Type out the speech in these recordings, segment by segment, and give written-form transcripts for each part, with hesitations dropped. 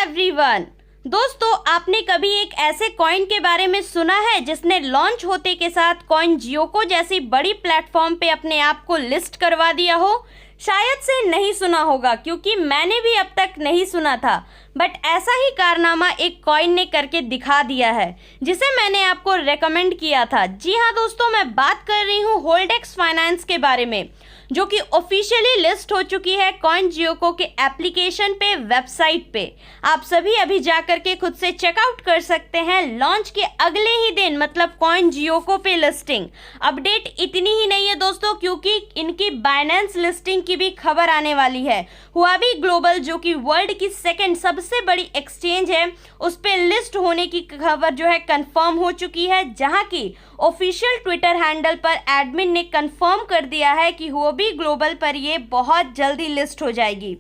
Everyone. दोस्तों, आपने कभी एक ऐसे कॉइन के बारे में सुना है जिसने लॉन्च होते के साथ CoinGecko जैसी बड़ी प्लेटफॉर्म पे अपने आप को लिस्ट करवा दिया हो? शायद से नहीं सुना होगा, क्योंकि मैंने भी अब तक नहीं सुना था। बट ऐसा ही कारनामा एक कॉइन ने करके दिखा दिया है, जिसे मैंने आपको रेकमेंड किया था। जी हाँ दोस्तों, मैं बात कर रही हूँ होल्डेक्स फाइनेंस के बारे में, जो कि ऑफिशियली लिस्ट हो चुकी है CoinGecko के एप्लीकेशन पे, वेबसाइट पे। आप सभी अभी जाकर के खुद से चेकआउट कर सकते हैं। लॉन्च के अगले ही दिन, मतलब CoinGecko पे लिस्टिंग। अपडेट इतनी ही नहीं है दोस्तों, क्योंकि इनकी बाइनेंस लिस्टिंग की भी खबर आने वाली है। हुआबी ग्लोबल, जो कि वर्ल्ड की सेकेंड सबसे बड़ी एक्सचेंज है, उस पे लिस्ट होने की खबर जो है कंफर्म हो चुकी है, जहां की ऑफिशियल ट्विटर हैंडल पर एडमिन ने कंफर्म कर दिया है कि हुआबी ग्लोबल पर ये बहुत जल्दी लिस्ट हो जाएगी।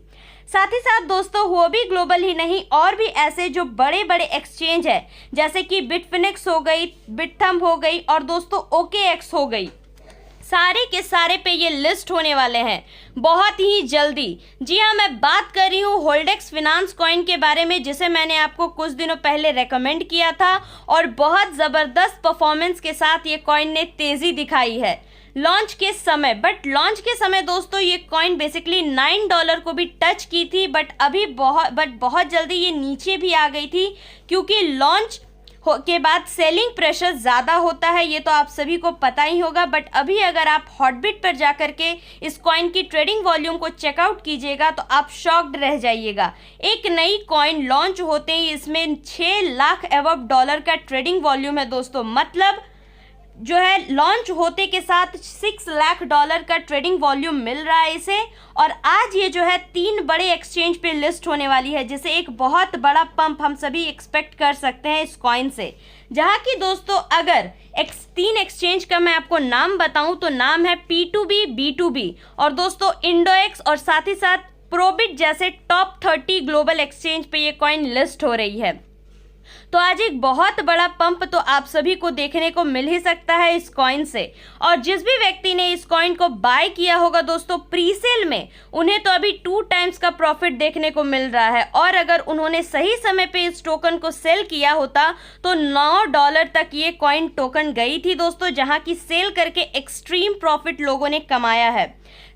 साथ ही साथ दोस्तों, हुआबी ग्लोबल ही नहीं, और भी ऐसे जो बड़े बड़े एक्सचेंज है, जैसे कि बिटफिनेक्स हो गई, बिटथम्ब हो गई, और दोस्तों OKX हो गई, सारे के सारे पे ये लिस्ट होने वाले हैं बहुत ही जल्दी। जी हाँ, मैं बात कर रही हूँ होल्डेक्स फाइनेंस कॉइन के बारे में, जिसे मैंने आपको कुछ दिनों पहले रेकमेंड किया था, और बहुत ज़बरदस्त परफॉर्मेंस के साथ ये कॉइन ने तेज़ी दिखाई है लॉन्च के समय। बट लॉन्च के समय दोस्तों, ये कॉइन बेसिकली $9 को भी टच की थी, बट बहुत जल्दी ये नीचे भी आ गई थी, क्योंकि लॉन्च के बाद सेलिंग प्रेशर ज़्यादा होता है, ये तो आप सभी को पता ही होगा। बट अभी अगर आप हॉटबिट पर जाकर के इस कॉइन की ट्रेडिंग वॉल्यूम को चेकआउट कीजिएगा तो आप शॉक्ड रह जाइएगा। एक नई कॉइन लॉन्च होते ही इसमें 6 लाख अबव डॉलर का ट्रेडिंग वॉल्यूम है दोस्तों। मतलब जो है लॉन्च होते के साथ $6 लाख का ट्रेडिंग वॉल्यूम मिल रहा है इसे। और आज ये जो है 3 बड़े एक्सचेंज पे लिस्ट होने वाली है, जिसे एक बहुत बड़ा पंप हम सभी एक्सपेक्ट कर सकते हैं इस कॉइन से। जहां की दोस्तों, अगर 3 एक्सचेंज का मैं आपको नाम बताऊं तो नाम है P2B, B2B, और दोस्तों इंडोएक्स, और साथ ही साथ प्रोबिट जैसे टॉप 30 ग्लोबल एक्सचेंज पे ये कॉइन लिस्ट हो रही है। तो आज एक बहुत बड़ा पंप तो आप सभी को देखने को मिल ही सकता है इस कॉइन से। और जिस भी व्यक्ति ने इस कॉइन को बाय किया होगा दोस्तों प्री सेल में, उन्हें तो अभी 2 टाइम्स का प्रॉफिट देखने को मिल रहा है। और अगर उन्होंने सही समय पे इस टोकन को सेल किया होता तो $9 तक ये कॉइन टोकन गई थी दोस्तों, जहां की सेल करके एक्सट्रीम प्रॉफिट लोगों ने कमाया है।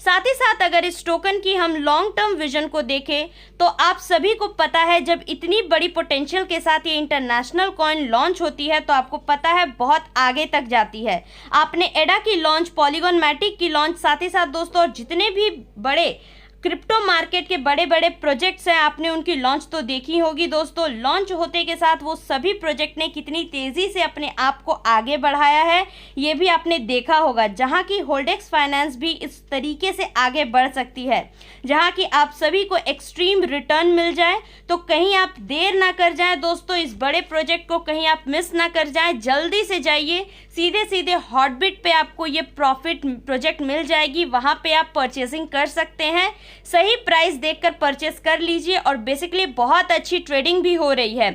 साथ ही साथ अगर इस टोकन की हम लॉन्ग टर्म विजन को देखें तो आप सभी को पता है, जब इतनी बड़ी पोटेंशियल के साथ ये इंटरनेशनल कॉइन लॉन्च होती है तो आपको पता है बहुत आगे तक जाती है। आपने एडा की लॉन्च, पॉलीगॉन मैटिक की लॉन्च, साथ ही साथ दोस्तों और जितने भी बड़े क्रिप्टो मार्केट के बड़े बड़े प्रोजेक्ट्स हैं, आपने उनकी लॉन्च तो देखी होगी दोस्तों। लॉन्च होते के साथ वो सभी प्रोजेक्ट ने कितनी तेज़ी से अपने आप को आगे बढ़ाया है, ये भी आपने देखा होगा। जहां की होल्डेक्स फाइनेंस भी इस तरीके से आगे बढ़ सकती है, जहां की आप सभी को एक्सट्रीम रिटर्न मिल जाए। तो कहीं आप देर ना कर जाएं दोस्तों, इस बड़े प्रोजेक्ट को कहीं आप मिस ना कर जाएं। जल्दी से जाइए, सीधे हॉटबिट पे आपको ये प्रॉफिट प्रोजेक्ट मिल जाएगी, वहां पे आप परचेसिंग कर सकते हैं। सही प्राइस देखकर परचेस कर लीजिए, और बेसिकली बहुत अच्छी ट्रेडिंग भी हो रही है।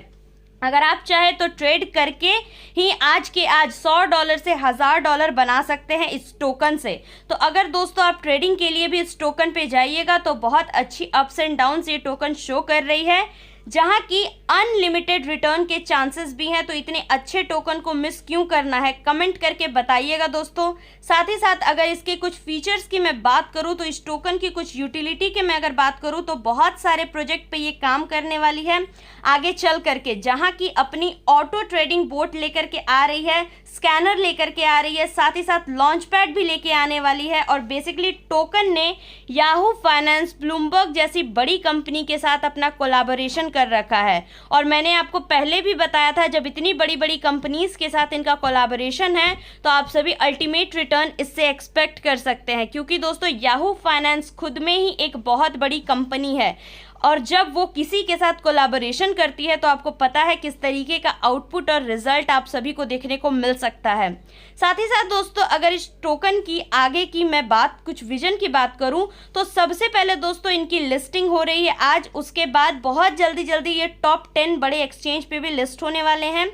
अगर आप चाहे तो ट्रेड करके ही आज के आज $100 से $1000 बना सकते हैं इस टोकन से। तो अगर दोस्तों आप ट्रेडिंग के लिए भी इस टोकन पे जाइएगा तो बहुत अच्छी अप्स एंड डाउन्स ये टोकन शो कर रही है, जहां की अनलिमिटेड रिटर्न के चांसेस भी हैं। तो इतने अच्छे टोकन को मिस क्यों करना है, कमेंट करके बताइएगा दोस्तों। साथ ही साथ अगर इसके कुछ फीचर्स की मैं बात करूं तो इस टोकन की कुछ यूटिलिटी की मैं अगर बात करूं तो बहुत सारे प्रोजेक्ट पे ये काम करने वाली है आगे चल करके, जहां की अपनी ऑटो ट्रेडिंग बोट लेकर के आ रही है, स्कैनर लेकर के आ रही है, साथ ही साथ लॉन्च पैड भी लेके आने वाली है। और बेसिकली टोकन ने याहू फाइनेंस, ब्लूमबर्ग जैसी बड़ी कंपनी के साथ अपना कोलैबोरेशन कर रखा है। और मैंने आपको पहले भी बताया था, जब इतनी बड़ी बड़ी कंपनीज के साथ इनका कोलैबोरेशन है तो आप सभी अल्टीमेट रिटर्न इससे एक्सपेक्ट कर सकते हैं, क्योंकि दोस्तों याहू फाइनेंस खुद में ही एक बहुत बड़ी कंपनी है, और जब वो किसी के साथ कोलैबोरेशन करती है तो आपको पता है किस तरीके का आउटपुट और रिजल्ट आप सभी को देखने को मिल सकता है। साथ ही साथ दोस्तों, अगर इस टोकन की आगे की मैं कुछ विजन की बात करूं तो सबसे पहले दोस्तों इनकी लिस्टिंग हो रही है आज, उसके बाद बहुत जल्दी ये टॉप 10 बड़े एक्सचेंज पे भी लिस्ट होने वाले हैं।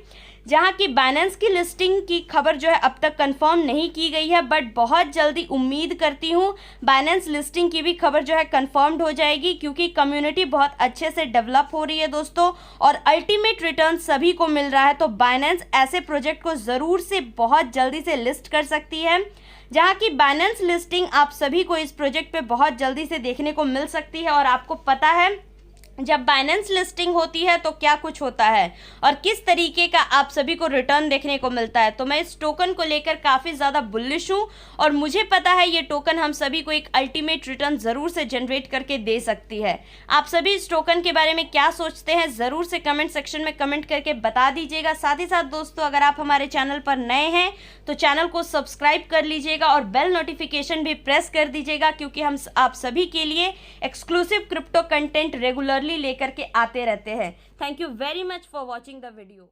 जहां की बाइनेंस की लिस्टिंग की खबर जो है अब तक कंफर्म नहीं की गई है, बट बहुत जल्दी उम्मीद करती हूं बाइनेंस लिस्टिंग की भी खबर जो है कंफर्म्ड हो जाएगी, क्योंकि कम्युनिटी बहुत अच्छे से डेवलप हो रही है दोस्तों और अल्टीमेट रिटर्न सभी को मिल रहा है। तो बाइनेंस ऐसे प्रोजेक्ट को ज़रूर से बहुत जल्दी से लिस्ट कर सकती है, जहां की बाइनेंस लिस्टिंग आप सभी को इस प्रोजेक्ट पे बहुत जल्दी से देखने को मिल सकती है। और आपको पता है जब बाइनेंस लिस्टिंग होती है तो क्या कुछ होता है और किस तरीके का आप सभी को रिटर्न देखने को मिलता है। तो मैं इस टोकन को लेकर काफ़ी ज़्यादा बुलिश हूँ और मुझे पता है ये टोकन हम सभी को एक अल्टीमेट रिटर्न ज़रूर से जनरेट करके दे सकती है। आप सभी इस टोकन के बारे में क्या सोचते हैं ज़रूर से कमेंट सेक्शन में कमेंट करके बता दीजिएगा। साथ ही साथ दोस्तों, अगर आप हमारे चैनल पर नए हैं तो चैनल को सब्सक्राइब कर लीजिएगा और बेल नोटिफिकेशन भी प्रेस कर दीजिएगा, क्योंकि हम आप सभी के लिए एक्सक्लूसिव क्रिप्टो कंटेंट रेगुलरली लेकर के आते रहते हैं। Thank you very much for watching the video.